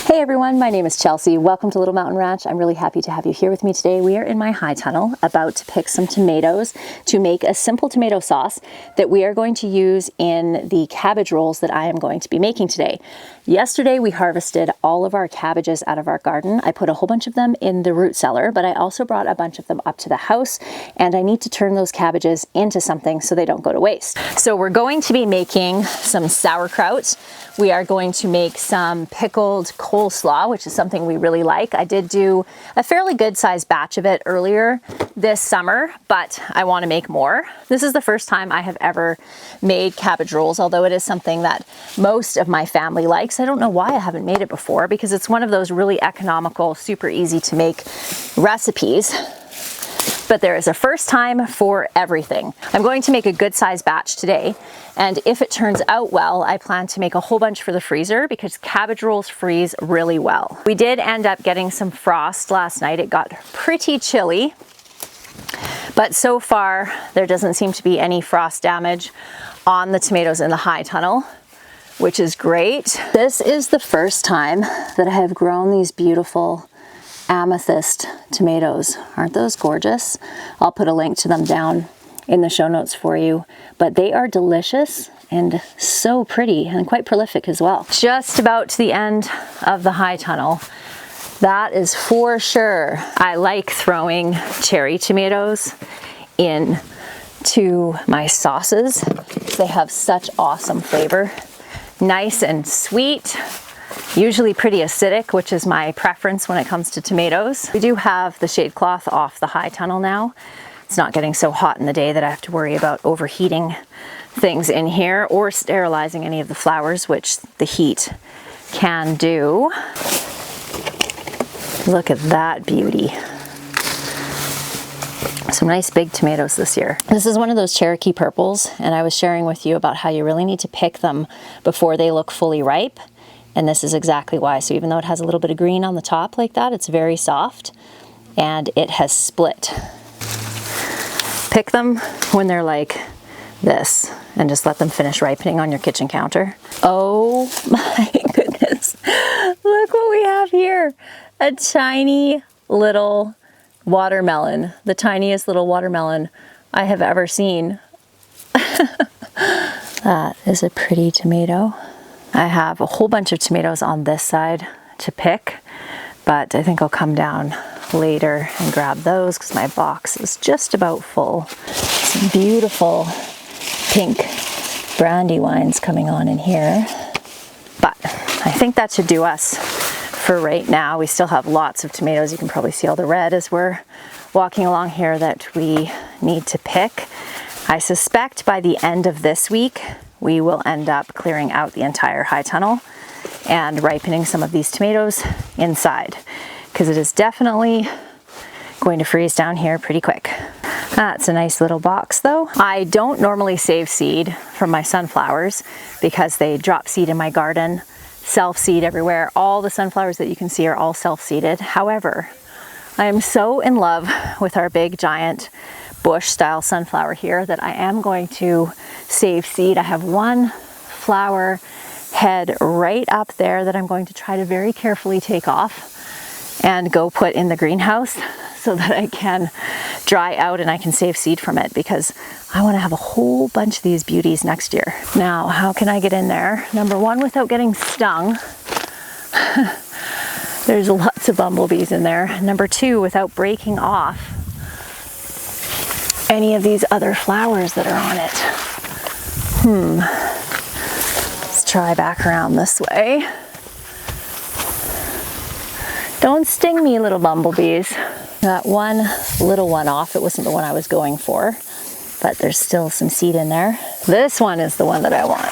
Hey everyone, my name is Chelsea. Welcome to Little Mountain Ranch. I'm really happy to have you here with me today. We are in my high tunnel about to pick some tomatoes to make a simple tomato sauce that we are going to use in the cabbage rolls that I am going to be making today. Yesterday we harvested all of our cabbages out of our garden. I put a whole bunch of them in the root cellar, but I also brought a bunch of them up to the house, and I need to turn those cabbages into something so they don't go to waste. So we're going to be making some sauerkraut. We are going to make some pickled coleslaw, which is something we really like. I did do a fairly good sized batch of it earlier this summer, but I want to make more. This is the first time I have ever made cabbage rolls, although it is something that most of my family likes. I don't know why I haven't made it before, because it's one of those really economical, super easy to make recipes. But there is a first time for everything. I'm going to make a good sized batch today, and if it turns out well, I plan to make a whole bunch for the freezer because cabbage rolls freeze really well. We did end up getting some frost last night. It got pretty chilly, but so far there doesn't seem to be any frost damage on the tomatoes in the high tunnel, which is great. This is the first time that I have grown these beautiful amethyst tomatoes. Aren't those gorgeous? I'll put a link to them down in the show notes for you, but they are delicious and so pretty and quite prolific as well. Just about to the end of the high tunnel, that is for sure. I like throwing cherry tomatoes into my sauces. They have such awesome flavor. Nice and sweet. Usually pretty acidic, which is my preference when it comes to tomatoes. We do have the shade cloth off the high tunnel now. It's not getting so hot in the day that I have to worry about overheating things in here or sterilizing any of the flowers, which the heat can do. Look at that beauty. Some nice big tomatoes this year. This is one of those Cherokee purples, and I was sharing with you about how you really need to pick them before they look fully ripe. And this is exactly why. So even though it has a little bit of green on the top like that, it's very soft and it has split. Pick them when they're like this and just let them finish ripening on your kitchen counter. Oh my goodness. Look what we have here. A tiny little watermelon. The tiniest little watermelon I have ever seen. That is a pretty tomato. I have a whole bunch of tomatoes on this side to pick, but I think I'll come down later and grab those because my box is just about full. Some beautiful pink brandywines coming on in here. But I think that should do us for right now. We still have lots of tomatoes. You can probably see all the red as we're walking along here that we need to pick. I suspect by the end of this week, we will end up clearing out the entire high tunnel and ripening some of these tomatoes inside, because it is definitely going to freeze down here pretty quick. That's a nice little box though. I don't normally save seed from my sunflowers because they drop seed in my garden, self-seed everywhere. All the sunflowers that you can see are all self-seeded. However, I am so in love with our big giant bush style sunflower here that I am going to save seed. I have one flower head right up there that I'm going to try to very carefully take off and go put in the greenhouse so that I can dry out and I can save seed from it, because I want to have a whole bunch of these beauties next year. Now, how can I get in there? Number one, without getting stung. There's lots of bumblebees in there. Number two, without breaking off any of these other flowers that are on it. Let's try back around this way. Don't sting me, little bumblebees. Got one little one off. It wasn't the one I was going for, but there's still some seed in there. This one is the one that I want.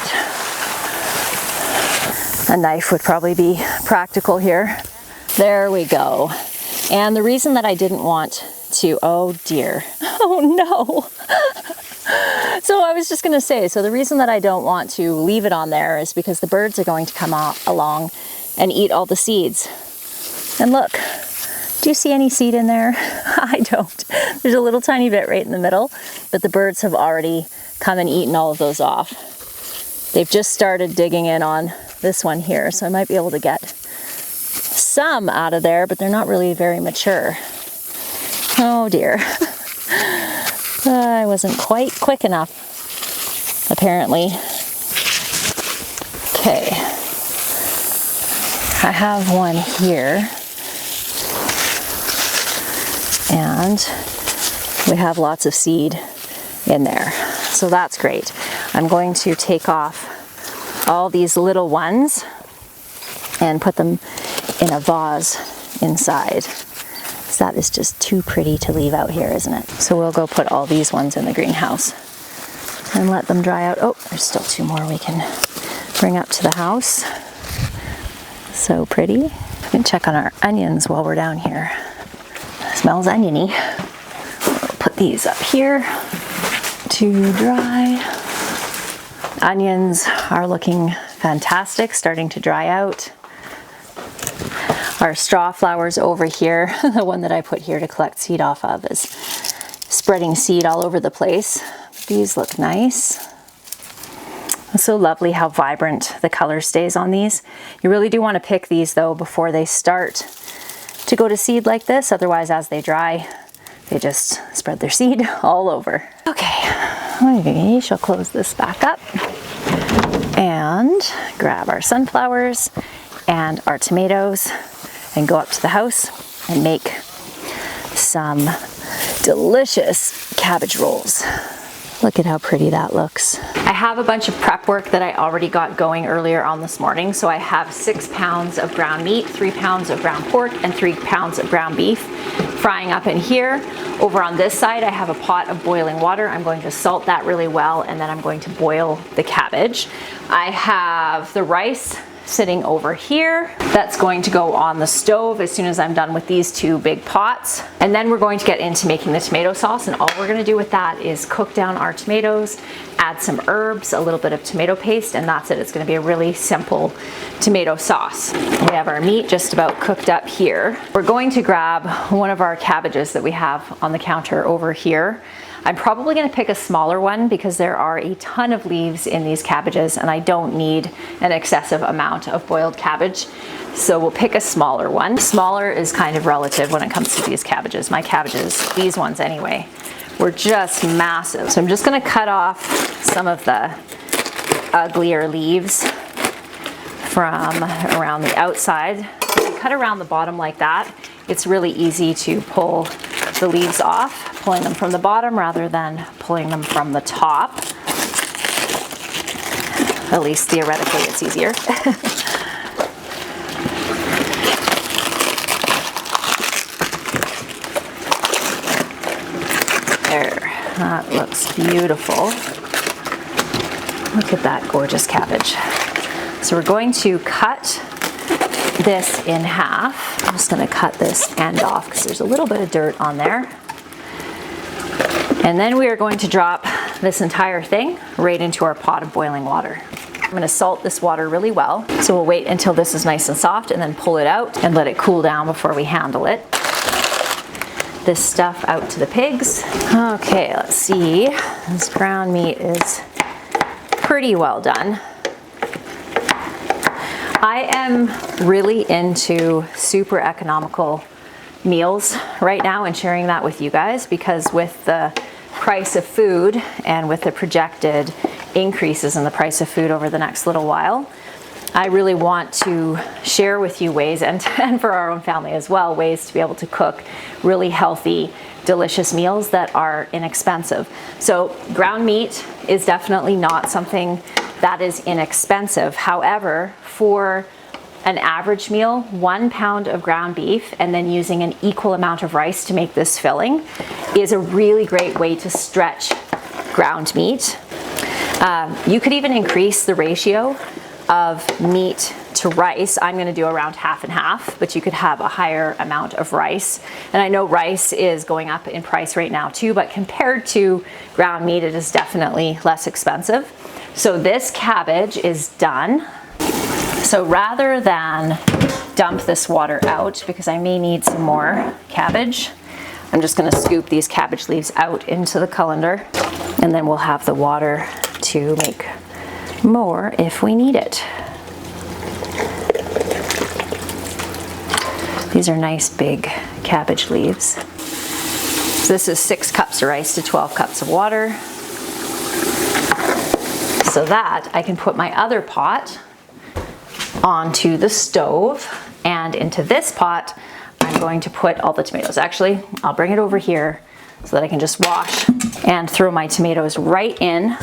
A knife would probably be practical here. There we go. And the reason that I didn't want to, oh dear, oh no. So I was just gonna say, so the reason that I don't want to leave it on there is because the birds are going to come along and eat all the seeds. And look, do you see any seed in there? I don't. There's a little tiny bit right in the middle, but the birds have already come and eaten all of those off. They've just started digging in on this one here, so I might be able to get some out of there, but they're not really very mature. Oh dear. I wasn't quite quick enough, apparently. Okay. I have one here. And we have lots of seed in there. So that's great. I'm going to take off all these little ones and put them in a vase inside. So that is just too pretty to leave out here, isn't it? So we'll go put all these ones in the greenhouse and let them dry out. Oh, there's still 2 more we can bring up to the house. So pretty. We can check on our onions while we're down here. Smells oniony. We'll put these up here to dry. Onions are looking fantastic, starting to dry out. Our straw flowers over here, the one that I put here to collect seed off of, is spreading seed all over the place. These look nice. It's so lovely how vibrant the color stays on these. You really do want to pick these though before they start to go to seed like this. Otherwise, as they dry, they just spread their seed all over. Okay, she'll close this back up and grab our sunflowers and our tomatoes and go up to the house and make some delicious cabbage rolls. Look at how pretty that looks. I have a bunch of prep work that I already got going earlier on this morning. So I have 6 pounds of ground meat, 3 pounds of ground pork, and 3 pounds of ground beef frying up in here. Over on this side, I have a pot of boiling water. I'm going to salt that really well, and then I'm going to boil the cabbage. I have the rice sitting over here. That's going to go on the stove as soon as I'm done with these 2 big pots. And then we're going to get into making the tomato sauce, and all we're going to do with that is cook down our tomatoes, add some herbs, a little bit of tomato paste, and that's it. It's going to be a really simple tomato sauce. We have our meat just about cooked up here. We're going to grab one of our cabbages that we have on the counter over here. I'm probably going to pick a smaller one because there are a ton of leaves in these cabbages and I don't need an excessive amount of boiled cabbage. So we'll pick a smaller one. Smaller is kind of relative when it comes to these cabbages. My cabbages, these ones anyway, were just massive. So I'm just going to cut off some of the uglier leaves from around the outside. If you cut around the bottom like that, it's really easy to pull the leaves off, pulling them from the bottom rather than pulling them from the top. At least theoretically it's easier. There, that looks beautiful. Look at that gorgeous cabbage. So we're going to cut this in half. I'm just going to cut this end off because there's a little bit of dirt on there. And then we are going to drop this entire thing right into our pot of boiling water. I'm going to salt this water really well. So we'll wait until this is nice and soft and then pull it out and let it cool down before we handle it. This stuff out to the pigs. Okay, let's see. This ground meat is pretty well done. I am really into super economical meals right now and sharing that with you guys because with the price of food and with the projected increases in the price of food over the next little while, I really want to share with you ways, and for our own family as well, ways to be able to cook really healthy, delicious meals that are inexpensive. So ground meat is definitely not something that is inexpensive. However, for an average meal, 1 pound of ground beef and then using an equal amount of rice to make this filling is a really great way to stretch ground meat. You could even increase the ratio of meat to rice. I'm going to do around half and half, but you could have a higher amount of rice. And I know rice is going up in price right now too, but compared to ground meat, it is definitely less expensive. So this cabbage is done. So rather than dump this water out, because I may need some more cabbage, I'm just going to scoop these cabbage leaves out into the colander, and then we'll have the water to make more if we need it. These are nice big cabbage leaves. So this is 6 cups of rice to 12 cups of water. So that I can put my other pot onto the stove, and into this pot I'm going to put all the tomatoes. Actually, I'll bring it over here so that I can just wash and throw my tomatoes right in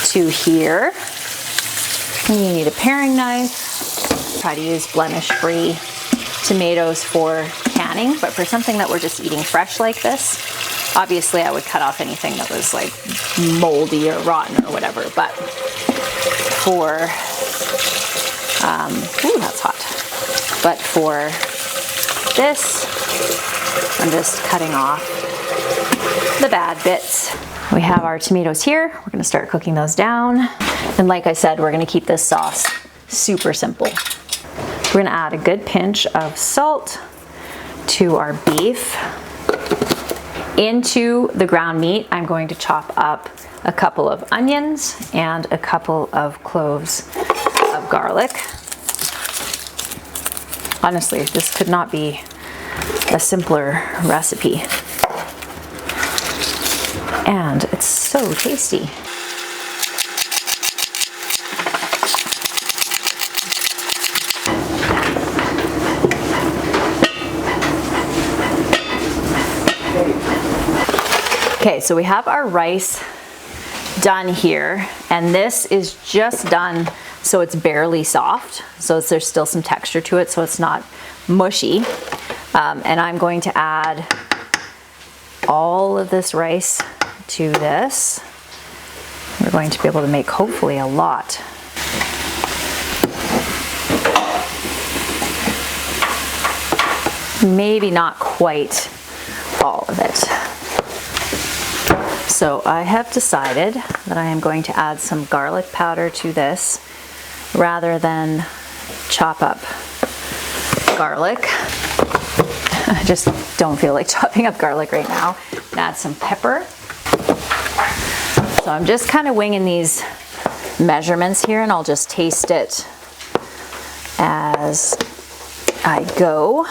to here. And you need a paring knife. Try to use blemish-free tomatoes for canning, but for something that we're just eating fresh like this, obviously I would cut off anything that was like moldy or rotten or whatever, but for, ooh, that's hot. But for this, I'm just cutting off the bad bits. We have our tomatoes here. We're gonna start cooking those down. And like I said, we're gonna keep this sauce super simple. We're gonna add a good pinch of salt to our beef. Into the ground meat, I'm going to chop up a couple of onions and a couple of cloves of garlic. Honestly, this could not be a simpler recipe. And it's so tasty. Okay, so we have our rice done here, and this is just done so it's barely soft. So there's still some texture to it, so it's not mushy. And I'm going to add all of this rice to this. We're going to be able to make hopefully a lot. Maybe not quite all of it. So I have decided that I am going to add some garlic powder to this rather than chop up garlic. I just don't feel like chopping up garlic right now. And add some pepper. So I'm just kind of winging these measurements here, and I'll just taste it as I go.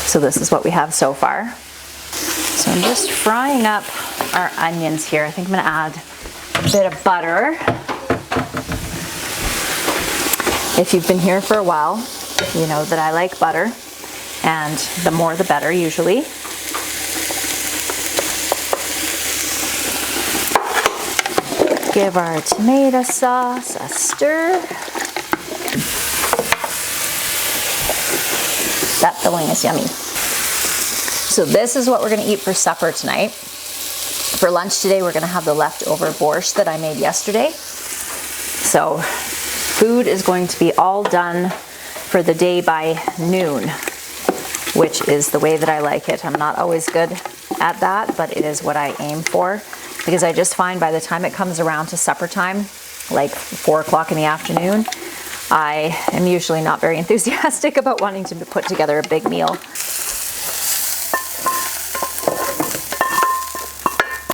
So this is what we have so far. So I'm just frying up our onions here. I think I'm gonna add a bit of butter. If you've been here for a while, you know that I like butter, and the more the better usually. Give our tomato sauce a stir. That filling is yummy. So this is what we're gonna eat for supper tonight. For lunch today, we're gonna have the leftover borscht that I made yesterday. So food is going to be all done for the day by noon, which is the way that I like it. I'm not always good at that, but it is what I aim for, because I just find by the time it comes around to supper time, like 4 o'clock in the afternoon, I am usually not very enthusiastic about wanting to put together a big meal.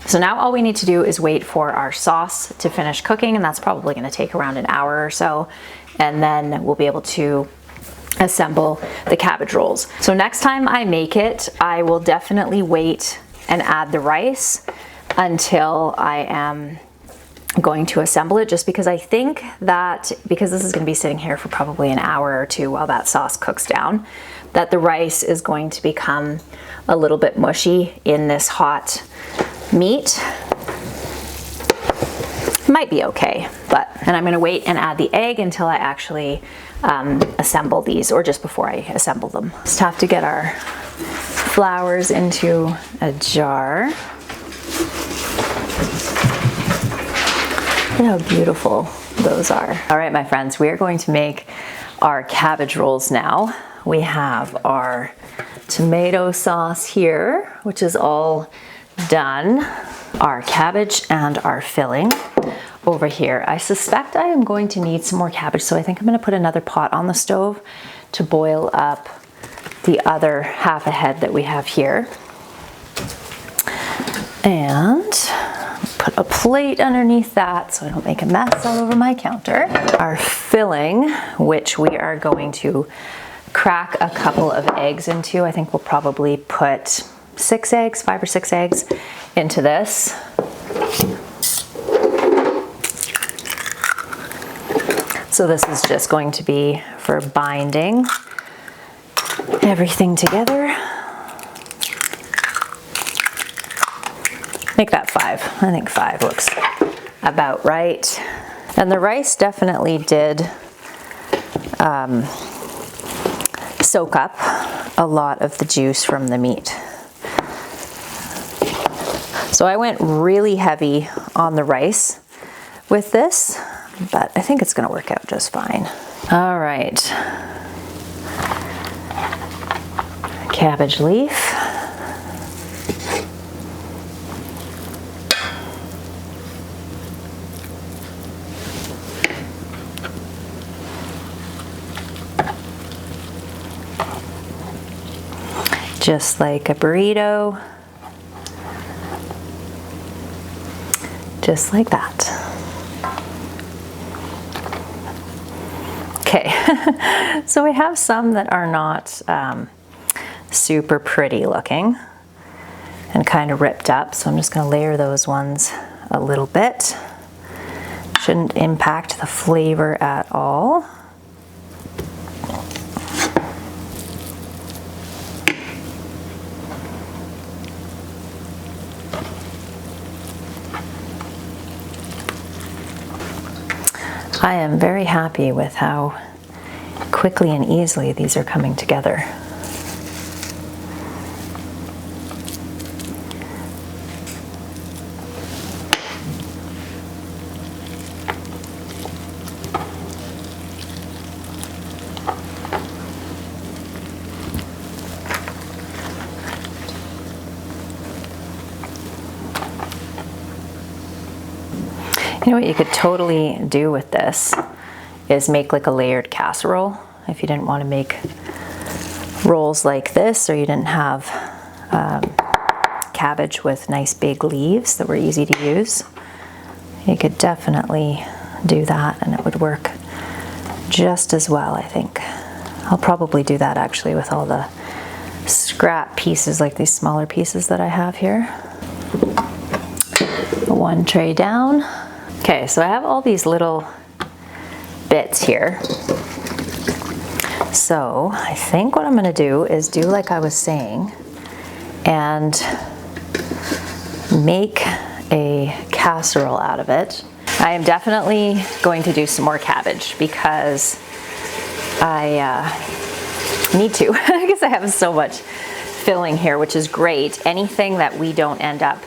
So now all we need to do is wait for our sauce to finish cooking, and that's probably going to take around an hour or so, and then we'll be able to assemble the cabbage rolls. So next time I make it, I will definitely wait and add the rice until I am going to assemble it, just because I think that, because this is going to be sitting here for probably an hour or two while that sauce cooks down, that the rice is going to become a little bit mushy in this hot meat. Might be okay, and I'm going to wait and add the egg until I actually assemble these, or just before I assemble them. Just have to get our flours into a jar. Look at how beautiful those are. All right, my friends, we are going to make our cabbage rolls now. We have our tomato sauce here, which is all done. Our cabbage and our filling over here. I suspect I am going to need some more cabbage, so I think I'm going to put another pot on the stove to boil up the other half a head that we have here. And put a plate underneath that so I don't make a mess all over my counter. Our filling, which we are going to crack a couple of eggs into. I think we'll probably put 6 eggs, 5 or 6 eggs into this. So this is just going to be for binding everything together. Make that 5. I think 5 looks about right. And the rice definitely did soak up a lot of the juice from the meat. So I went really heavy on the rice with this, but I think it's going to work out just fine. All right. Cabbage leaf. Just like a burrito. Just like that. Okay, so we have some that are not super pretty looking and kind of ripped up, so I'm just going to layer those ones a little bit. Shouldn't impact the flavor at all. I am very happy with how quickly and easily these are coming together. You know what you could totally do with this is make like a layered casserole. If you didn't want to make rolls like this, or you didn't have cabbage with nice big leaves that were easy to use, you could definitely do that and it would work just as well, I think. I'll probably do that actually with all the scrap pieces, like these smaller pieces that I have here. One tray down. Okay, so I have all these little bits here. So I think what I'm going to do is do like I was saying and make a casserole out of it. I am definitely going to do some more cabbage because I need to. I guess I have so much filling here, which is great. Anything that we don't end up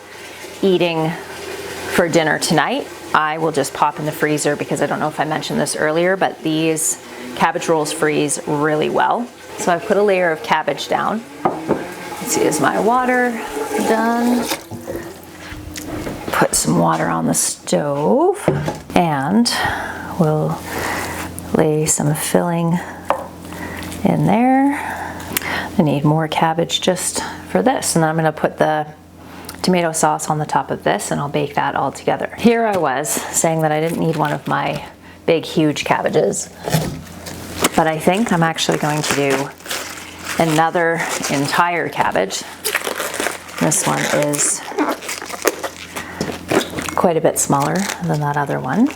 eating for dinner tonight, I will just pop in the freezer, because I don't know if I mentioned this earlier, but these cabbage rolls freeze really well. So I've put a layer of cabbage down. Let's see, is my water done? Put some water on the stove and we'll lay some filling in there. I need more cabbage just for this, and then I'm going to put the tomato sauce on the top of this and I'll bake that all together. Here I was saying that I didn't need one of my big huge cabbages, but I think I'm actually going to do another entire cabbage. This one is quite a bit smaller than that other one.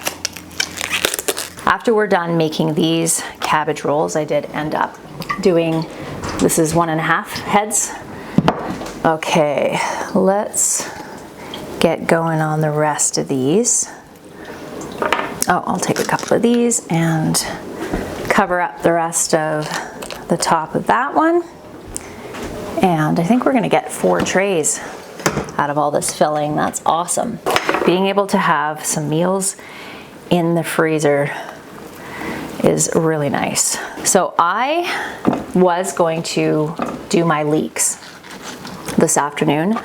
After we're done making these cabbage rolls, I did end up doing, this is 1.5 heads. Okay, let's get going on the rest of these. Oh, I'll take a couple of these and cover up the rest of the top of that one. And I think we're gonna get 4 trays out of all this filling. That's awesome. Being able to have some meals in the freezer is really nice. So I was going to do my leeks this afternoon,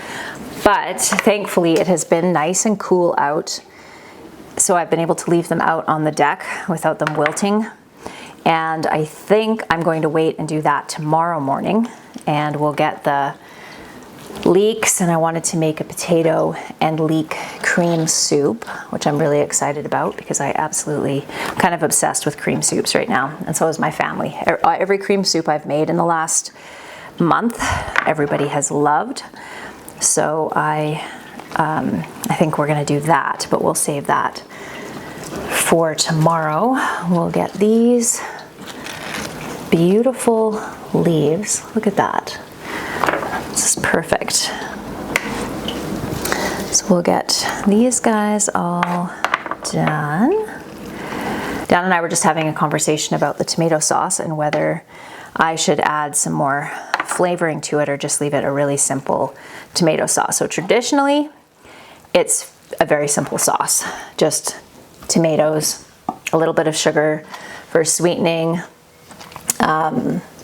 but thankfully it has been nice and cool out, so I've been able to leave them out on the deck without them wilting, and I think I'm going to wait and do that tomorrow morning, and we'll get the leeks, and I wanted to make a potato and leek cream soup, which I'm really excited about because I absolutely kind of obsessed with cream soups right now, and so is my family. Every cream soup I've made in the last month, everybody has loved. So I think we're gonna do that, but we'll save that for tomorrow. We'll get these beautiful leaves. Look at that. This is perfect. So we'll get these guys all done. Dan and I were just having a conversation about the tomato sauce and whether I should add some more flavoring to it or just leave it a really simple tomato sauce. So traditionally, it's a very simple sauce. Just tomatoes, a little bit of sugar for sweetening,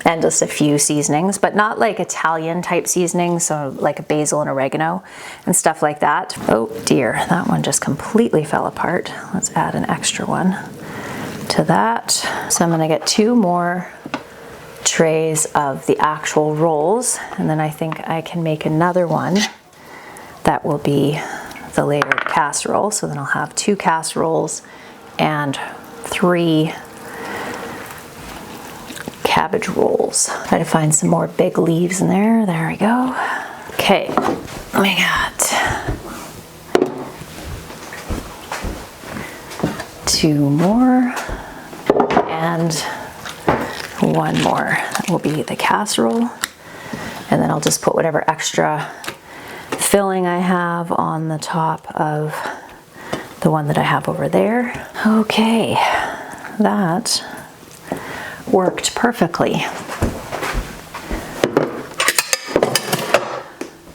and just a few seasonings, but not like Italian type seasonings, so like basil and oregano and stuff like that. Oh dear, that one just completely fell apart. Let's add an extra one to that. So I'm gonna get 2 more trays of the actual rolls, and then I think I can make another one that will be the layered casserole. So then I'll have 2 casseroles and 3 cabbage rolls. Try to find some more big leaves in there. There we go. Okay, we got 2 more and 1 more. That will be the casserole. And then I'll just put whatever extra filling I have on the top of the one that I have over there. Okay, that worked perfectly.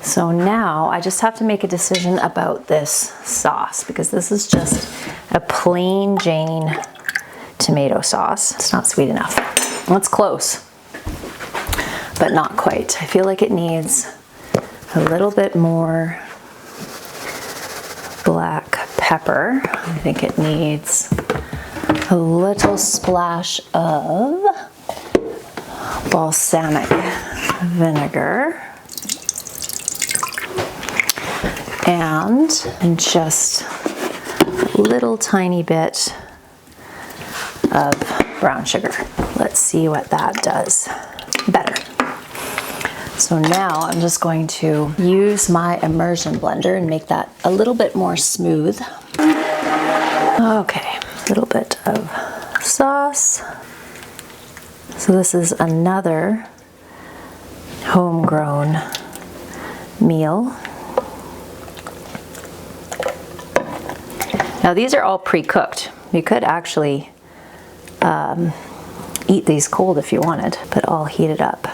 So now I just have to make a decision about this sauce because this is just a plain Jane tomato sauce. It's not sweet enough. Well, it's close, but not quite. I feel like it needs a little bit more black pepper. I think it needs a little splash of balsamic vinegar and just a little tiny bit of brown sugar. Let's see what that does better. So now I'm just going to use my immersion blender and make that a little bit more smooth. Okay, a little bit of sauce. So this is another homegrown meal. Now these are all pre-cooked. You could actually eat these cold if you wanted, but I'll heat it up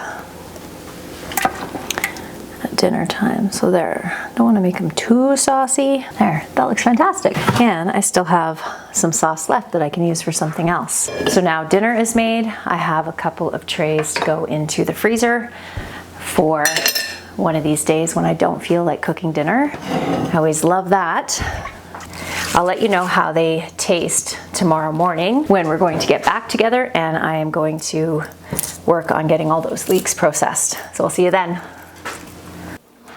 at dinner time. So there, don't want to make them too saucy. There, that looks fantastic. And I still have some sauce left that I can use for something else. So now dinner is made. I have a couple of trays to go into the freezer for one of these days when I don't feel like cooking dinner. I always love that. I'll let you know how they taste tomorrow morning when we're going to get back together, and I am going to work on getting all those leeks processed. So I'll see you then.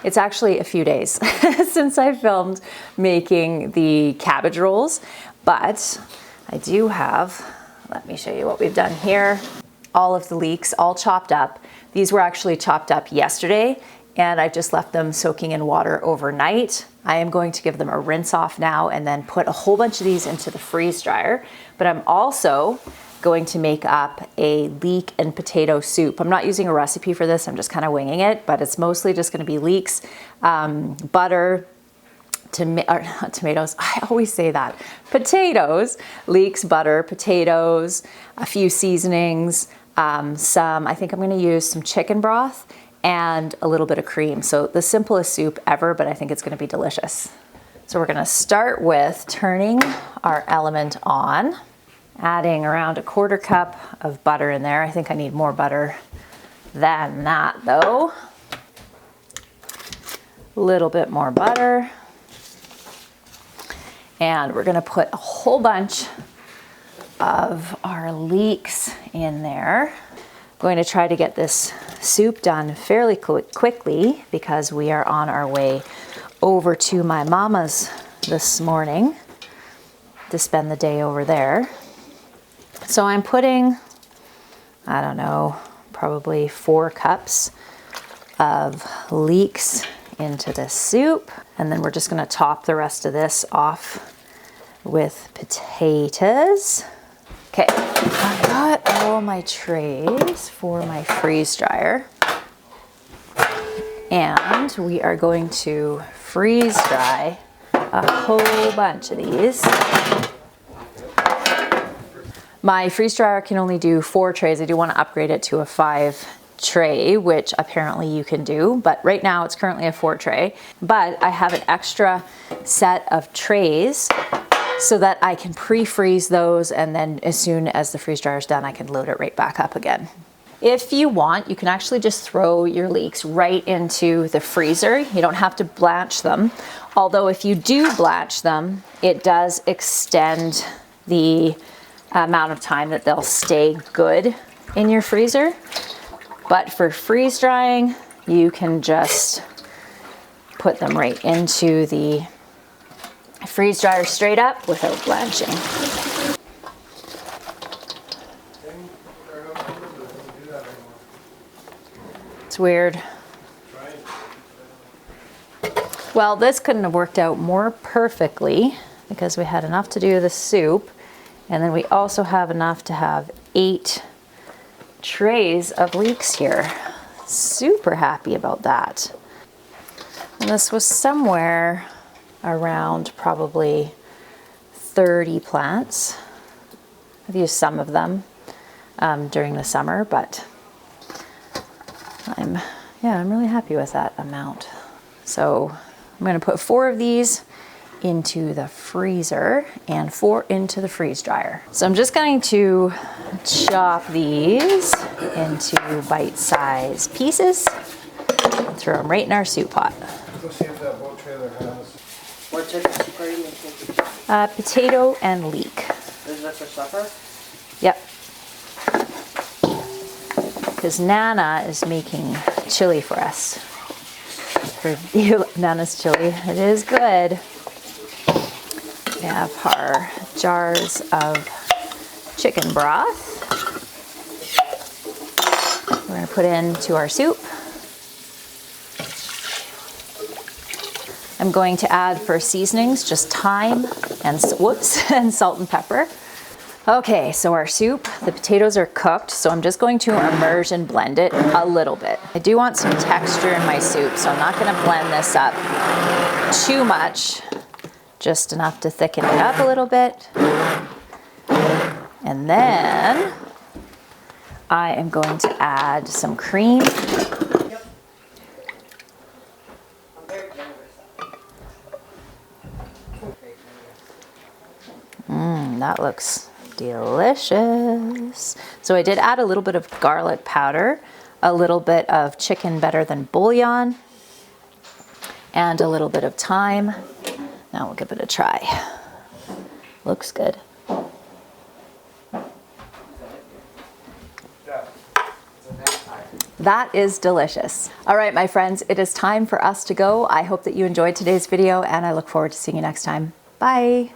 It's actually a few days since I filmed making the cabbage rolls, but I do have, let me show you what we've done here. All of the leeks all chopped up. These were actually chopped up yesterday, and I just left them soaking in water overnight. I am going to give them a rinse off now and then put a whole bunch of these into the freeze dryer. But I'm also going to make up a leek and potato soup. I'm not using a recipe for this, I'm just kind of winging it, but it's mostly just gonna be leeks, butter, tomatoes, I always say that, potatoes, leeks, butter, potatoes, a few seasonings, I think I'm gonna use some chicken broth and a little bit of cream. So the simplest soup ever, but I think it's gonna be delicious. So we're gonna start with turning our element on, adding around 1/4 cup of butter in there. I think I need more butter than that though. A little bit more butter. And we're gonna put a whole bunch of our leeks in there. I'm going to try to get this soup done fairly quickly because we are on our way over to my mama's this morning to spend the day over there. So I'm putting, I don't know, probably 4 cups of leeks into this soup. And then we're just gonna top the rest of this off with potatoes. Okay, I got all my trays for my freeze dryer. And we are going to freeze dry a whole bunch of these. My freeze dryer can only do 4 trays. I do want to upgrade it to a 5 tray, which apparently you can do, but right now it's currently a 4 tray. But I have an extra set of trays so that I can pre-freeze those, and then as soon as the freeze dryer is done, I can load it right back up again. If you want, you can actually just throw your leeks right into the freezer. You don't have to blanch them. Although if you do blanch them, it does extend the amount of time that they'll stay good in your freezer. But for freeze drying, you can just put them right into the freeze dryer straight up without blanching. It's weird. Well, this couldn't have worked out more perfectly because we had enough to do the soup, and then we also have enough to have 8 trays of leeks here. Super happy about that. And this was somewhere around probably 30 plants. I've used some of them during the summer, but I'm really happy with that amount. So I'm going to put 4 of these into the freezer and 4 into the freeze dryer. So I'm just going to chop these into bite-sized pieces and throw them right in our soup pot. Let's see if that boat trailer has. What type of soup are you making? Potato and leek. Is that for supper? Yep. Because Nana is making chili for us. For you, Nana's chili. It is good. We have our jars of chicken broth. We're going to put into our soup. I'm going to add for seasonings just thyme and and salt and pepper. Okay, so our soup, the potatoes are cooked, so I'm just going to immersion blend it a little bit. I do want some texture in my soup, so I'm not going to blend this up too much, just enough to thicken it up a little bit. And then I am going to add some cream. That looks delicious. So I did add a little bit of garlic powder, a little bit of chicken better than bouillon, and a little bit of thyme. Now we'll give it a try. Looks good. That is delicious. All right, my friends, it is time for us to go. I hope that you enjoyed today's video, and I look forward to seeing you next time. Bye.